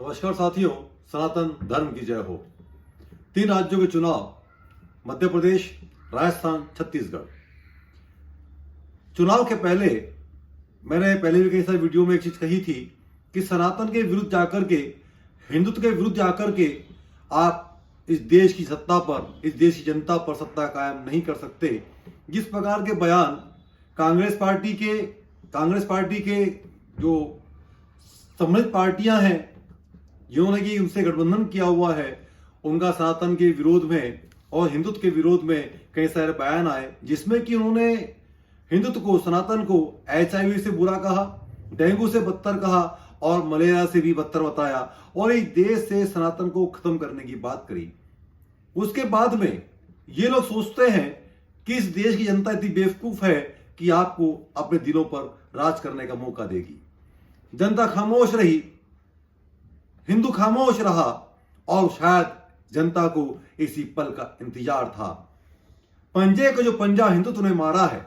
नमस्कार साथियों, सनातन धर्म की जय हो। 3 राज्यों के चुनाव, मध्य प्रदेश, राजस्थान, छत्तीसगढ़। चुनाव के पहले मैंने पहले भी कई सारे वीडियो में एक चीज कही थी कि सनातन के विरुद्ध जाकर के, हिंदुत्व के विरुद्ध जाकर के आप इस देश की सत्ता पर, इस देश की जनता पर सत्ता कायम नहीं कर सकते। जिस प्रकार के बयान कांग्रेस पार्टी के जो सम्मिलित पार्टियां हैं जिन्होंने कि उनसे गठबंधन किया हुआ है, उनका सनातन के विरोध में और हिंदुत्व के विरोध में कई सारे बयान आए, जिसमें कि उन्होंने हिंदुत्व को, सनातन को HIV से बुरा कहा, डेंगू से बदतर कहा और मलेरिया से भी बदतर बताया और इस देश से सनातन को खत्म करने की बात करी। उसके बाद में ये लोग सोचते हैं कि इस देश की जनता इतनी बेवकूफ है कि आपको अपने दिलों पर राज करने का मौका देगी। जनता खामोश रही, हिंदू खामोश रहा और शायद जनता को इसी पल का इंतजार था। पंजे को जो पंजा हिंदुत्व ने मारा है,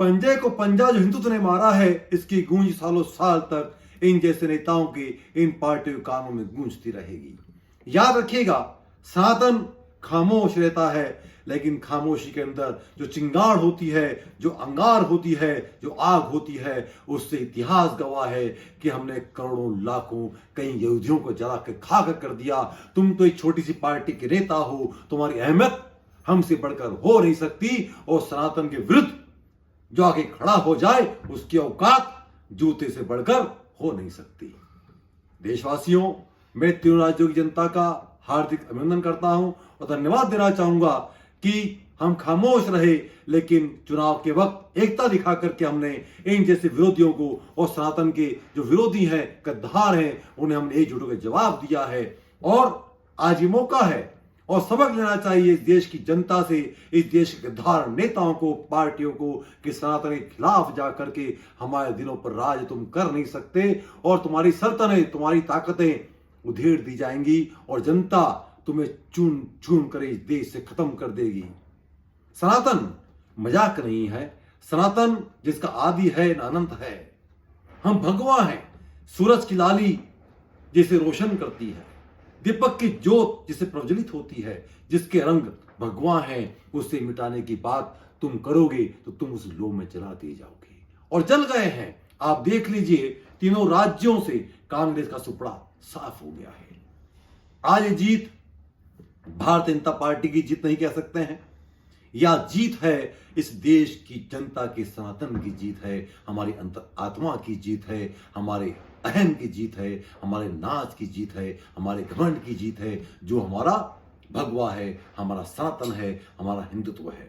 पंजे को पंजा जो हिंदुत्व ने मारा है, इसकी गूंज सालों साल तक इन जैसे नेताओं के, इन पार्टियों कानों में गूंजती रहेगी। याद रखिएगा, सनातन खामोश रहता है, लेकिन खामोशी के अंदर जो चिंगार होती है, जो अंगार होती है, जो आग होती है, उससे इतिहास गवाह है कि हमने करोड़ों लाखों कई यहूदियों को जला के खाक कर दिया। तुम तो एक छोटी सी पार्टी के नेता हो, तुम्हारी अहमियत हमसे बढ़कर हो नहीं सकती और सनातन के विरुद्ध जो आगे खड़ा हो जाए उसकी औकात जूते से बढ़कर हो नहीं सकती। देशवासियों, मैं तीनों राज्यों की जनता का हार्दिक अभिनंदन करता हूं और धन्यवाद देना चाहूंगा कि हम खामोश रहे, लेकिन चुनाव के वक्त एकता दिखा करके हमने इन जैसे विरोधियों को और सनातन के जो विरोधी हैं, गद्दार हैं, उन्हें हमने एकजुट होकर जवाब दिया है। और आज ये मौका है और सबक लेना चाहिए इस देश की जनता से, इस देश के गद्दार नेताओं को, पार्टियों को, कि सनातन के खिलाफ जाकर के हमारे दिलों पर राज तुम कर नहीं सकते और तुम्हारी सल्तनत, तुम्हारी ताकतें उधेड़ दी जाएंगी और जनता तुम्हें चुन चुन कर इस देश से खत्म कर देगी। सनातन मजाक नहीं है, सनातन जिसका आदि है न अनंत है। हम भगवा हैं, सूरज की लाली जिसे रोशन करती है, दीपक की ज्योत जिसे प्रज्वलित होती है, जिसके रंग भगवा हैं, उसे मिटाने की बात तुम करोगे तो तुम उस लोभ में जला दिए जाओगे और जल गए हैं। आप देख लीजिए, तीनों राज्यों से कांग्रेस का सुपड़ा साफ हो गया है। आज ये जीत भारतीय जनता पार्टी की जीत नहीं कह सकते हैं, यह जीत है इस देश की जनता की, सनातन की जीत है, हमारी अंतर आत्मा की जीत है, हमारे अहम की जीत है, हमारे नाच की जीत है, हमारे घमंड की जीत है। जो हमारा भगवा है, हमारा सनातन है, हमारा हिंदुत्व है।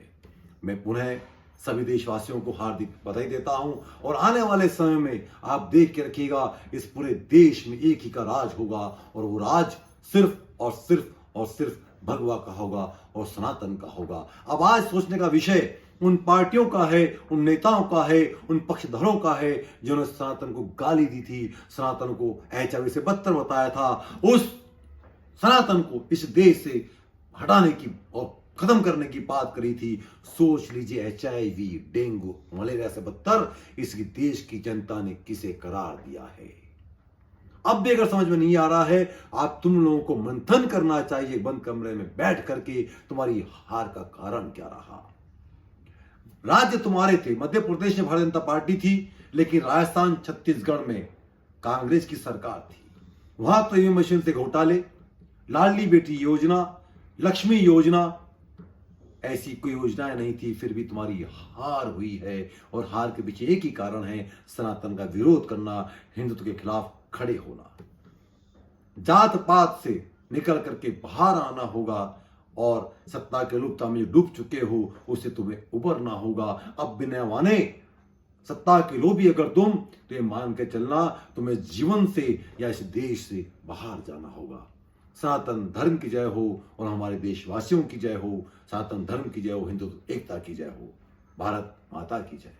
मैं पुनः सभी देशवासियों को हार्दिक बधाई देता हूं और आने वाले समय में आप देख के रखिएगा, इस पूरे देश में एक ही का राज होगा और वो राज सिर्फ और सिर्फ और सिर्फ भगवा का होगा और सनातन का होगा। अब आज सोचने का विषय उन पार्टियों का है, उन नेताओं का है, उन पक्षधरों का है जिन्होंने सनातन को गाली दी थी, सनातन को HIV से बदतर बताया था। उस सनातन को इस देश से हटाने की और खत्म करने की बात करी थी। सोच लीजिए, HIV, डेंगू, मलेरिया से बदतर इसकी देश की जनता ने किसे करार दिया है। अब भी अगर समझ में नहीं आ रहा है, तुम लोगों को मंथन करना चाहिए बंद कमरे में बैठ करके, तुम्हारी हार का कारण क्या रहा। राज्य तुम्हारे थे, मध्य प्रदेश में भारतीय जनता पार्टी थी, लेकिन राजस्थान, छत्तीसगढ़ में कांग्रेस की सरकार थी। वहां तो ईवीएम मशीन से घोटाले, लाडली बेटी योजना, लक्ष्मी योजना, ऐसी कोई योजनाएं नहीं थी, फिर भी तुम्हारी हार हुई है और हार के पीछे एक ही कारण है, सनातन का विरोध करना, हिंदुत्व के खिलाफ खड़े होना। जात पात से निकल करके बाहर आना होगा और सत्ता के लुप्ता में डूब चुके हो उससे तुम्हें उबरना होगा। अब बिना माने सत्ता के लोभी अगर तुम, तो ये मान के चलना, तुम्हें जीवन से या इस देश से बाहर जाना होगा। सनातन धर्म की जय हो और हमारे देशवासियों की जय हो। सनातन धर्म की जय हो, हिंदुत्व एकता की जय हो, भारत माता की जय।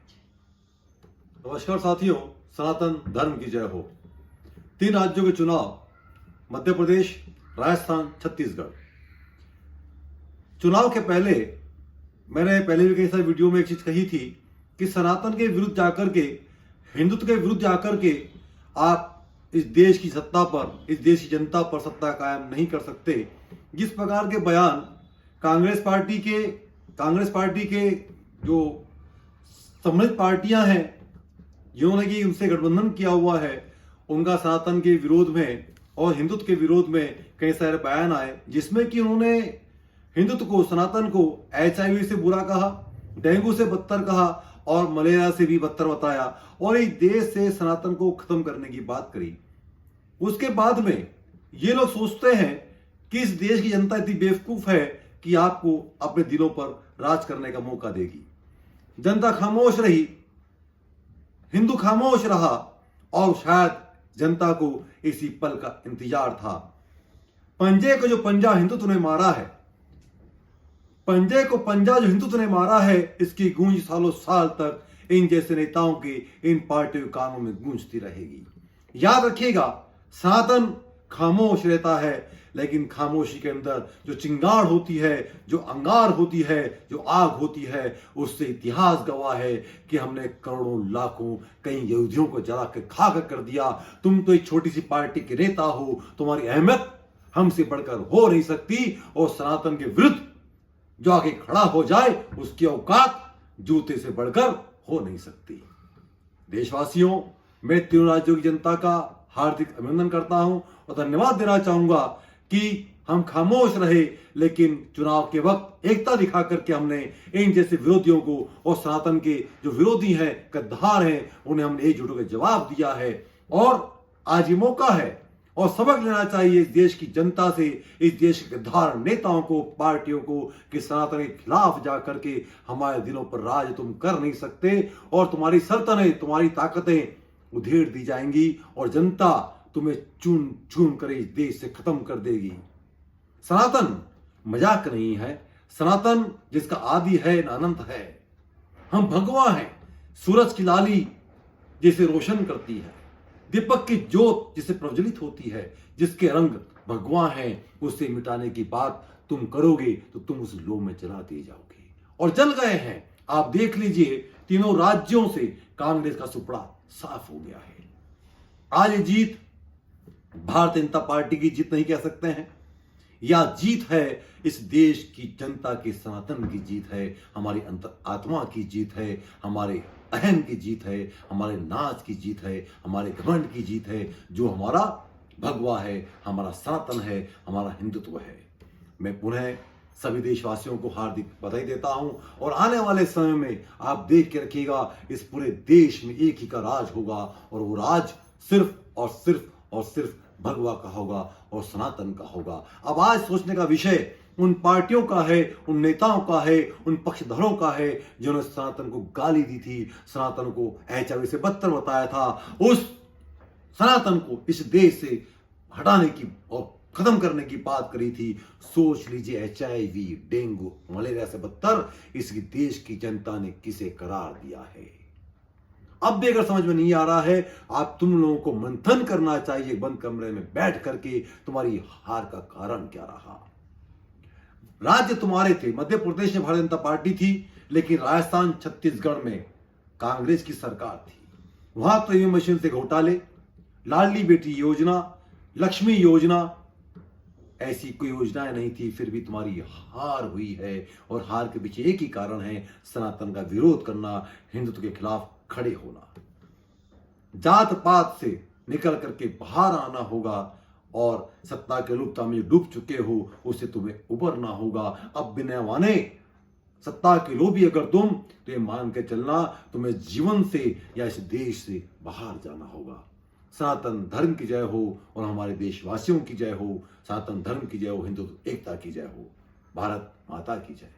नमस्कार साथियों, सनातन धर्म की जय हो। 3 राज्यों के चुनाव, मध्य प्रदेश, राजस्थान, छत्तीसगढ़। चुनाव के पहले मैंने पहले भी कई सारे वीडियो में एक चीज कही थी कि सनातन के विरुद्ध जाकर के, हिंदुत्व के विरुद्ध जाकर के आप इस देश की सत्ता पर, इस देश की जनता पर सत्ता कायम नहीं कर सकते। जिस प्रकार के बयान कांग्रेस पार्टी के जो सम्मिलित पार्टियां हैं जिन्होंने कि उनसे गठबंधन किया हुआ है, उनका सनातन के विरोध में और हिंदुत्व के विरोध में कई सारे बयान आए, जिसमें कि उन्होंने हिंदुत्व को, सनातन को HIV से बुरा कहा, डेंगू से बदतर कहा और मलेरिया से भी बदतर बताया और इस देश से सनातन को खत्म करने की बात करी। उसके बाद में ये लोग सोचते हैं कि इस देश की जनता इतनी बेवकूफ है कि आपको अपने दिलों पर राज करने का मौका देगी। जनता खामोश रही, हिंदू खामोश रहा और शायद जनता को इसी पल का इंतजार था। पंजे को जो पंजा हिंदुत्व ने मारा है, पंजे को पंजा जो हिंदुत्व ने मारा है, इसकी गूंज सालों साल तक इन जैसे नेताओं के, इन पार्टियों के कानों में गूंजती रहेगी। याद रखिएगा, सनातन खामोश रहता है, लेकिन खामोशी के अंदर जो चिंगार होती है, जो अंगार होती है, जो आग होती है, उससे इतिहास गवाह है कि हमने करोड़ों लाखों कई यहूदियों को जला के खाक कर दिया। तुम तो एक छोटी सी पार्टी के नेता हो, तुम्हारी अहमियत हमसे बढ़कर हो नहीं सकती और सनातन के विरुद्ध जो आगे खड़ा हो जाए उसकी औकात जूते से बढ़कर हो नहीं सकती। देशवासियों, मैं तीनों राज्यों की जनता का हार्दिक अभिनंदन करता हूं और धन्यवाद देना चाहूंगा कि हम खामोश रहे, लेकिन चुनाव के वक्त एकता दिखा करके हमने इन जैसे विरोधियों को और सनातन के जो विरोधी हैं, गद्दार हैं, उन्हें हमने एकजुट होकर जवाब दिया है। और आज ये मौका है और सबक लेना चाहिए इस देश की जनता से, इस देश के गद्दार नेताओं को, पार्टियों को, कि सनातन के खिलाफ जाकर के हमारे दिलों पर राज तुम कर नहीं सकते और तुम्हारी सल्तनत, तुम्हारी ताकतें उधेड़ दी जाएंगी और जनता तुम्हें चुन चुन कर इस देश से खत्म कर देगी। सनातन मजाक नहीं है, सनातन जिसका आदि है न अनंत है। हम भगवा हैं, सूरज की लाली जिसे रोशन करती है, दीपक की ज्योत जिसे प्रज्वलित होती है, जिसके रंग भगवा हैं, उसे मिटाने की बात तुम करोगे तो तुम उस लो में जलाते जाओगे और जल गए हैं। आप देख लीजिए, तीनों राज्यों से कांग्रेस का सुपड़ा साफ हो गया है। आज ये जीत भारतीय जनता पार्टी की जीत नहीं कह सकते हैं, या जीत है इस देश की जनता की, सनातन की जीत है, हमारी अंतर आत्मा की जीत है, हमारे अहम की जीत है, हमारे नाच की जीत है, हमारे घमंड की जीत है। जो हमारा भगवा है, हमारा सनातन है, हमारा हिंदुत्व है। मैं पुनः सभी देशवासियों को हार्दिक बधाई देता हूं और आने वाले समय में आप देख के रखिएगा, इस पूरे देश में एक ही का राज होगा और वो राज सिर्फ और सिर्फ और सिर्फ भगवा का होगा और सनातन का होगा। अब आज सोचने का विषय उन पार्टियों का है, उन नेताओं का है, उन पक्षधरों का है जिन्होंने सनातन को गाली दी थी, सनातन को HIV से बदतर बताया था, उस सनातन को इस देश से हटाने की और खत्म करने की बात करी थी। सोच लीजिए, HIV, डेंगू, मलेरिया से बदतर इस देश की जनता ने किसे करार दिया है। अब भी अगर समझ में नहीं आ रहा है, आप तुम लोगों को मंथन करना चाहिए बंद कमरे में बैठ करके, तुम्हारी हार का कारण क्या रहा। राज्य तुम्हारे थे, मध्य प्रदेश में भारतीय जनता पार्टी थी, लेकिन राजस्थान, छत्तीसगढ़ में कांग्रेस की सरकार थी। वहां तो ईवीएम मशीन से घोटाले, लाडली बेटी योजना, लक्ष्मी योजना, ऐसी कोई योजनाएं नहीं थी, फिर भी तुम्हारी हार हुई है और हार के पीछे एक ही कारण है, सनातन का विरोध करना, हिंदुत्व के खिलाफ खड़े होना। जात पात से निकल करके बाहर आना होगा और सत्ता के लुप्ता में डूब चुके हो उससे तुम्हें उबरना होगा। अब बिना माने सत्ता के लोभी अगर तुम, तो ये मान के चलना तुम्हें जीवन से या इस देश से बाहर जाना होगा। सनातन धर्म की जय हो और हमारे देशवासियों की जय हो। सनातन धर्म की जय हो, हिंदुत्व एकता की जय हो। भारत माता की जय।